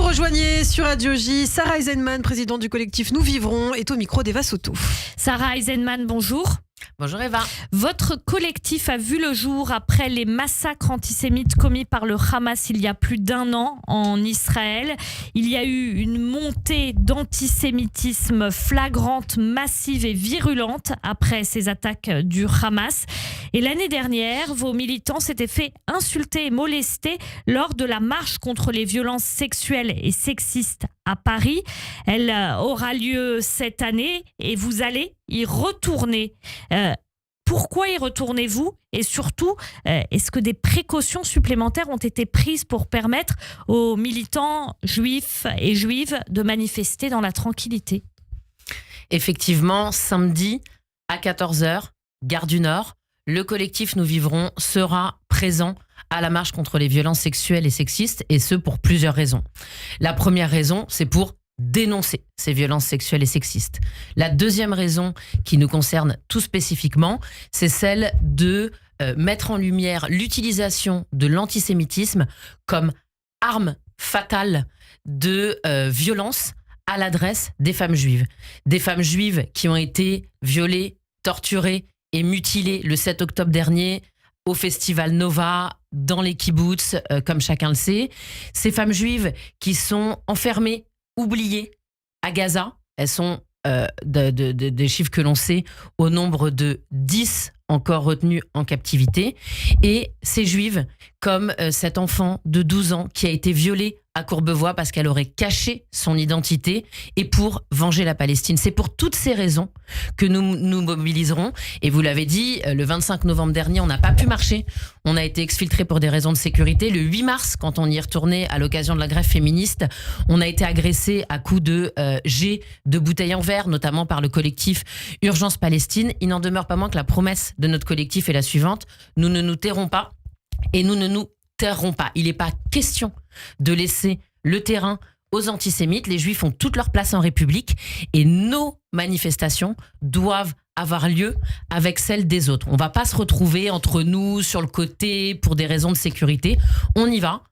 rejoignez sur Radio J. Sarah Eisenman, présidente du collectif Nous Vivrons, est au micro d'Eva Soto. Sarah Eisenman, bonjour. Bonjour Eva. Votre collectif a vu le jour après les massacres antisémites commis par le Hamas il y a plus d'1 an en Israël. Il y a eu une montée d'antisémitisme flagrante, massive et virulente après ces attaques du Hamas. Et l'année dernière, vos militants s'étaient fait insulter et molester lors de la marche contre les violences sexuelles et sexistes à Paris. Elle aura lieu cette année et vous allez y retourner. Pourquoi y retournez-vous ? Et surtout, est-ce que des précautions supplémentaires ont été prises pour permettre aux militants juifs et juives de manifester dans la tranquillité ? Effectivement, samedi à 14h, Gare du Nord, le collectif Nous Vivrons sera présent à la marche contre les violences sexuelles et sexistes, et ce pour plusieurs raisons. La première raison, c'est pour dénoncer ces violences sexuelles et sexistes. La deuxième raison qui nous concerne tout spécifiquement, c'est celle de mettre en lumière l'utilisation de l'antisémitisme comme arme fatale de violence à l'adresse des femmes juives. Des femmes juives qui ont été violées, torturées et mutilées le 7 octobre dernier au festival Nova, dans les kibboutz, comme chacun le sait. Ces femmes juives qui sont enfermées, oubliées à Gaza. Elles sont, des chiffres que l'on sait, au nombre de 10 encore retenues en captivité. Et ces juives, comme cet enfant de 12 ans qui a été violé à Courbevoie parce qu'elle aurait caché son identité et pour venger la Palestine. C'est pour toutes ces raisons que nous nous mobiliserons. Et vous l'avez dit, le 25 novembre dernier, on n'a pas pu marcher. On a été exfiltrés pour des raisons de sécurité. Le 8 mars, quand on y est retourné à l'occasion de la grève féministe, on a été agressés à coups de jets de bouteilles en verre, notamment par le collectif Urgence Palestine. Il n'en demeure pas moins que la promesse de notre collectif est la suivante. Nous ne nous tairons pas et nous ne nous tairons pas. Il n'est pas question de laisser le terrain aux antisémites. Les juifs ont toute leur place en République et nos manifestations doivent avoir lieu avec celles des autres. On ne va pas se retrouver entre nous sur le côté pour des raisons de sécurité. On y va,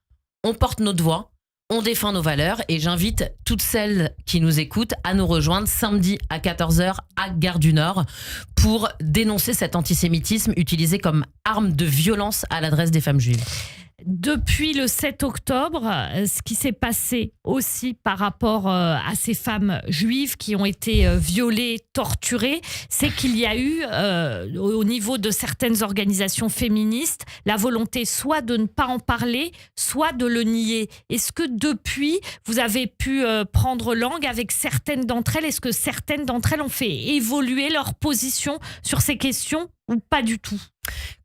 on porte notre voix, on défend nos valeurs et j'invite toutes celles qui nous écoutent à nous rejoindre samedi à 14h à Gare du Nord pour dénoncer cet antisémitisme utilisé comme arme de violence à l'adresse des femmes juives. Depuis le 7 octobre, ce qui s'est passé aussi par rapport à ces femmes juives qui ont été violées, torturées, c'est qu'il y a eu, au niveau de certaines organisations féministes, la volonté soit de ne pas en parler, soit de le nier. Est-ce que depuis, vous avez pu prendre langue avec certaines d'entre elles ? Est-ce que certaines d'entre elles ont fait évoluer leur position sur ces questions ou pas du tout ?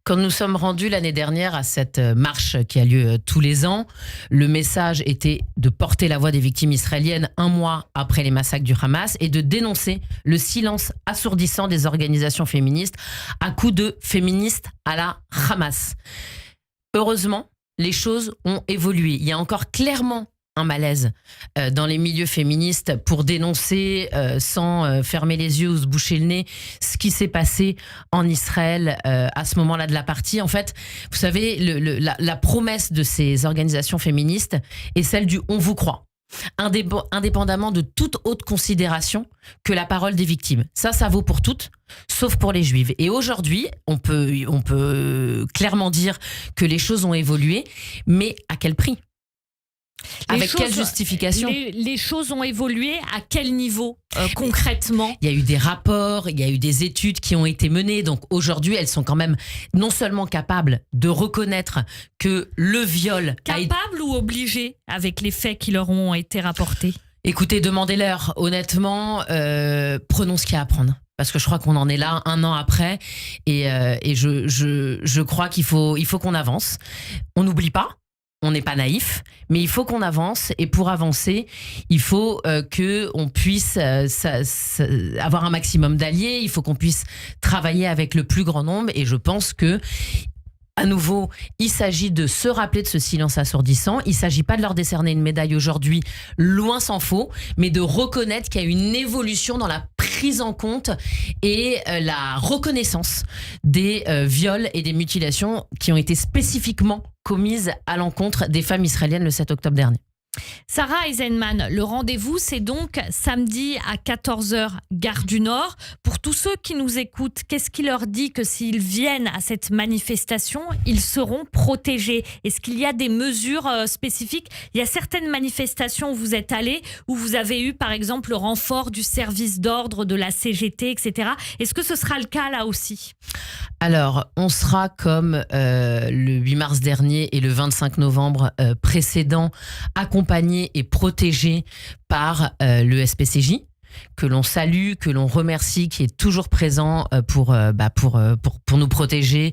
Quand nous sommes rendus l'année dernière à cette marche qui a lieu tous les ans, le message était de porter la voix des victimes israéliennes 1 mois après les massacres du Hamas et de dénoncer le silence assourdissant des organisations féministes à coups de féministes à la Hamas. Heureusement, les choses ont évolué. Il y a encore clairement un malaise dans les milieux féministes pour dénoncer sans fermer les yeux ou se boucher le nez ce qui s'est passé en Israël à ce moment-là de la partie. En fait, vous savez, la promesse de ces organisations féministes est celle du « on vous croit ». Indépendamment de toute autre considération que la parole des victimes. Ça vaut pour toutes, sauf pour les juives. Et aujourd'hui, on peut clairement dire que les choses ont évolué, mais à quel prix ? Avec quelle justification ? Les choses ont évolué à quel niveau concrètement ? Il y a eu des rapports, il y a eu des études qui ont été menées. Donc aujourd'hui, elles sont quand même non seulement capables de reconnaître que le viol... Capables ou obligées avec les faits qui leur ont été rapportés ? Écoutez, demandez-leur. Honnêtement, prenons ce qu'il y a à prendre. Parce que je crois qu'on en est là 1 an après. Et je crois qu'il faut qu'on avance. On n'oublie pas. On n'est pas naïf, mais il faut qu'on avance. Et pour avancer, il faut qu'on puisse avoir un maximum d'alliés. Il faut qu'on puisse travailler avec le plus grand nombre. Et je pense que, à nouveau, il s'agit de se rappeler de ce silence assourdissant. Il ne s'agit pas de leur décerner une médaille aujourd'hui, loin s'en faut, mais de reconnaître qu'il y a une évolution dans la prise en compte et la reconnaissance des viols et des mutilations qui ont été spécifiquement commises à l'encontre des femmes israéliennes le 7 octobre dernier. Sarah Eisenman, le rendez-vous, c'est donc samedi à 14h, gare du Nord. Pour tous ceux qui nous écoutent, qu'est-ce qui leur dit que s'ils viennent à cette manifestation, ils seront protégés? Est-ce qu'il y a des mesures spécifiques? Il y a certaines manifestations où vous êtes allés, où vous avez eu par exemple le renfort du service d'ordre, de la CGT, etc. Est-ce que ce sera le cas là aussi? Alors, on sera comme le 8 mars dernier et le 25 novembre précédent, accompagné et protégé par le SPCJ, que l'on salue, que l'on remercie, qui est toujours présent pour nous protéger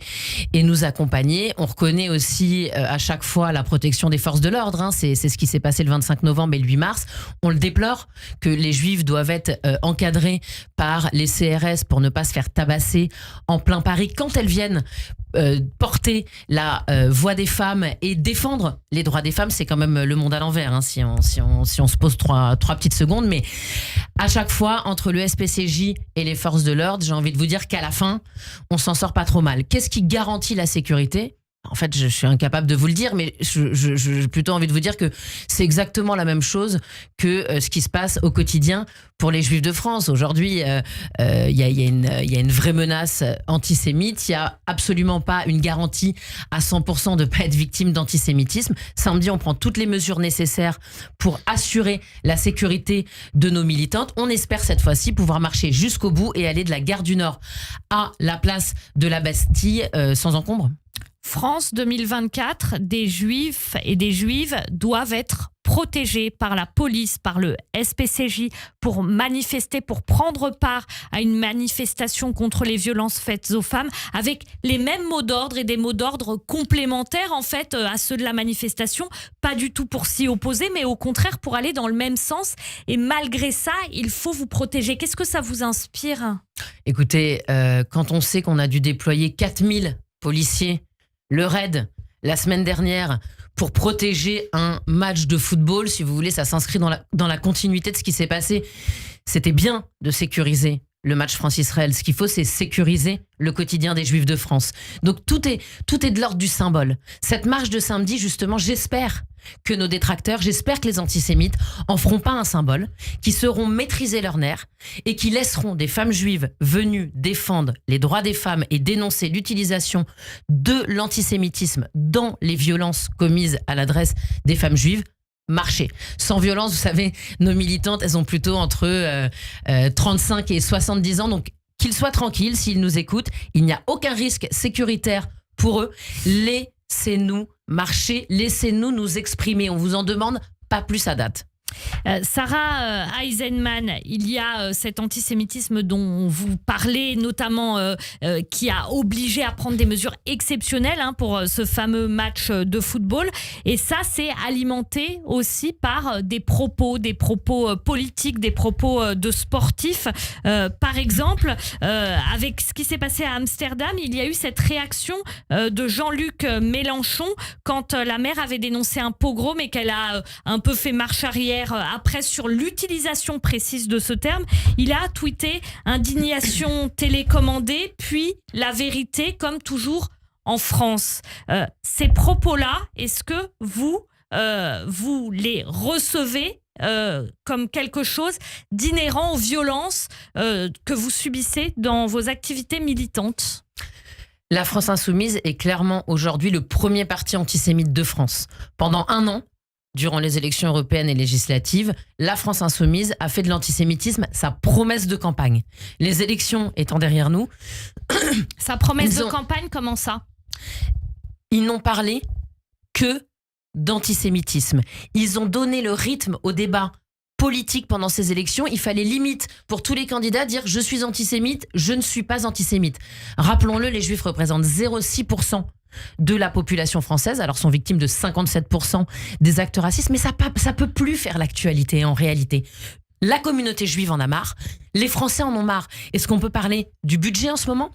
et nous accompagner. On reconnaît aussi à chaque fois la protection des forces de l'ordre. Hein. C'est ce qui s'est passé le 25 novembre et le 8 mars. On le déplore, que les Juifs doivent être encadrés par les CRS pour ne pas se faire tabasser en plein Paris quand elles viennent porter la voix des femmes et défendre les droits des femmes. C'est quand même le monde à l'envers, hein, si on se pose trois petites secondes. Mais à chaque fois, entre le SPCJ et les forces de l'ordre, j'ai envie de vous dire qu'à la fin, on s'en sort pas trop mal. Qu'est-ce qui garantit la sécurité ? En fait, je suis incapable de vous le dire, mais j'ai plutôt envie de vous dire que c'est exactement la même chose que ce qui se passe au quotidien pour les Juifs de France. Aujourd'hui, il y a une vraie menace antisémite. Il n'y a absolument pas une garantie à 100% de ne pas être victime d'antisémitisme. Samedi, on prend toutes les mesures nécessaires pour assurer la sécurité de nos militantes. On espère cette fois-ci pouvoir marcher jusqu'au bout et aller de la gare du Nord à la place de la Bastille sans encombre. France 2024, des Juifs et des Juives doivent être protégés par la police, par le SPCJ, pour manifester, pour prendre part à une manifestation contre les violences faites aux femmes, avec les mêmes mots d'ordre et des mots d'ordre complémentaires en fait à ceux de la manifestation, pas du tout pour s'y opposer, mais au contraire pour aller dans le même sens. Et malgré ça, il faut vous protéger. Qu'est-ce que ça vous inspire ? Écoutez, quand on sait qu'on a dû déployer 4000 policiers, le RAID, la semaine dernière, pour protéger un match de football, si vous voulez, ça s'inscrit dans la continuité de ce qui s'est passé. C'était bien de sécuriser le match France-Israël. Ce qu'il faut, c'est sécuriser le quotidien des Juifs de France. Donc tout est de l'ordre du symbole. Cette marche de samedi, justement, j'espère que nos détracteurs, j'espère que les antisémites en feront pas un symbole, qui sauront maîtriser leurs nerfs et qui laisseront des femmes juives venues défendre les droits des femmes et dénoncer l'utilisation de l'antisémitisme dans les violences commises à l'adresse des femmes juives marcher. Sans violence, vous savez, nos militantes, elles ont plutôt entre 35 et 70 ans, donc qu'ils soient tranquilles s'ils nous écoutent. Il n'y a aucun risque sécuritaire pour eux. Laissez-nous marcher, laissez-nous nous exprimer. On vous en demande pas plus à date. Sarah Eisenman, il y a cet antisémitisme dont vous parlez, notamment qui a obligé à prendre des mesures exceptionnelles pour ce fameux match de football. Et ça, c'est alimenté aussi par des propos politiques, des propos de sportifs. Par exemple, avec ce qui s'est passé à Amsterdam, il y a eu cette réaction de Jean-Luc Mélenchon quand la maire avait dénoncé un pogrom et qu'elle a un peu fait marche arrière après sur l'utilisation précise de ce terme. Il a tweeté « Indignation télécommandée, puis la vérité, comme toujours en France ». Ces propos-là, est-ce que vous les recevez comme quelque chose d'inhérent aux violences que vous subissez dans vos activités militantes ? La France Insoumise est clairement aujourd'hui le premier parti antisémite de France. Pendant un an, durant les élections européennes et législatives, la France Insoumise a fait de l'antisémitisme sa promesse de campagne. Les élections étant derrière nous... Sa promesse de campagne, comment ça ? Ils n'ont parlé que d'antisémitisme. Ils ont donné le rythme au débat politique pendant ces élections. Il fallait limite pour tous les candidats dire « je suis antisémite, je ne suis pas antisémite ». Rappelons-le, les Juifs représentent 0,6% de la population française, alors sont victimes de 57% des actes racistes, mais ça peut plus faire l'actualité en réalité. La communauté juive en a marre, les Français en ont marre. Est-ce qu'on peut parler du budget en ce moment ?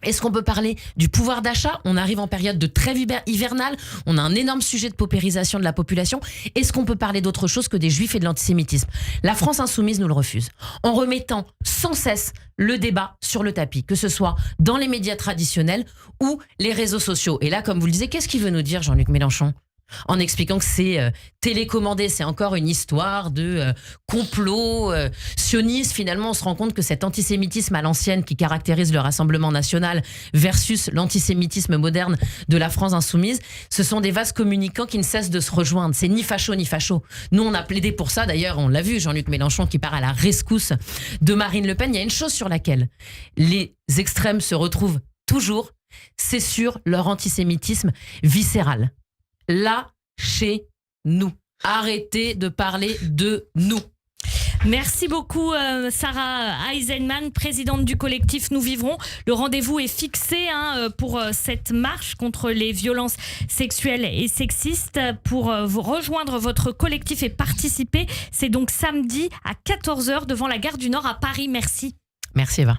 Est-ce qu'on peut parler du pouvoir d'achat ? On arrive en période de trêve hivernale, on a un énorme sujet de paupérisation de la population. Est-ce qu'on peut parler d'autre chose que des Juifs et de l'antisémitisme ? La France Insoumise nous le refuse, en remettant sans cesse le débat sur le tapis, que ce soit dans les médias traditionnels ou les réseaux sociaux. Et là, comme vous le disiez, qu'est-ce qu'il veut nous dire, Jean-Luc Mélenchon ? en expliquant que c'est télécommandé, c'est encore une histoire de complot sioniste. Finalement, on se rend compte que cet antisémitisme à l'ancienne qui caractérise le Rassemblement national versus l'antisémitisme moderne de la France insoumise, ce sont des vases communicants qui ne cessent de se rejoindre. C'est ni facho ni facho. Nous, on a plaidé pour ça. D'ailleurs, on l'a vu, Jean-Luc Mélenchon qui part à la rescousse de Marine Le Pen. Il y a une chose sur laquelle les extrêmes se retrouvent toujours, c'est sur leur antisémitisme viscéral. Lâchez-nous. Arrêtez de parler de nous. Merci beaucoup Sarah Eisenman, présidente du collectif Nous Vivrons. Le rendez-vous est fixé pour cette marche contre les violences sexuelles et sexistes. Pour vous rejoindre votre collectif et participer, c'est donc samedi à 14h devant la gare du Nord à Paris. Merci. Merci Eva.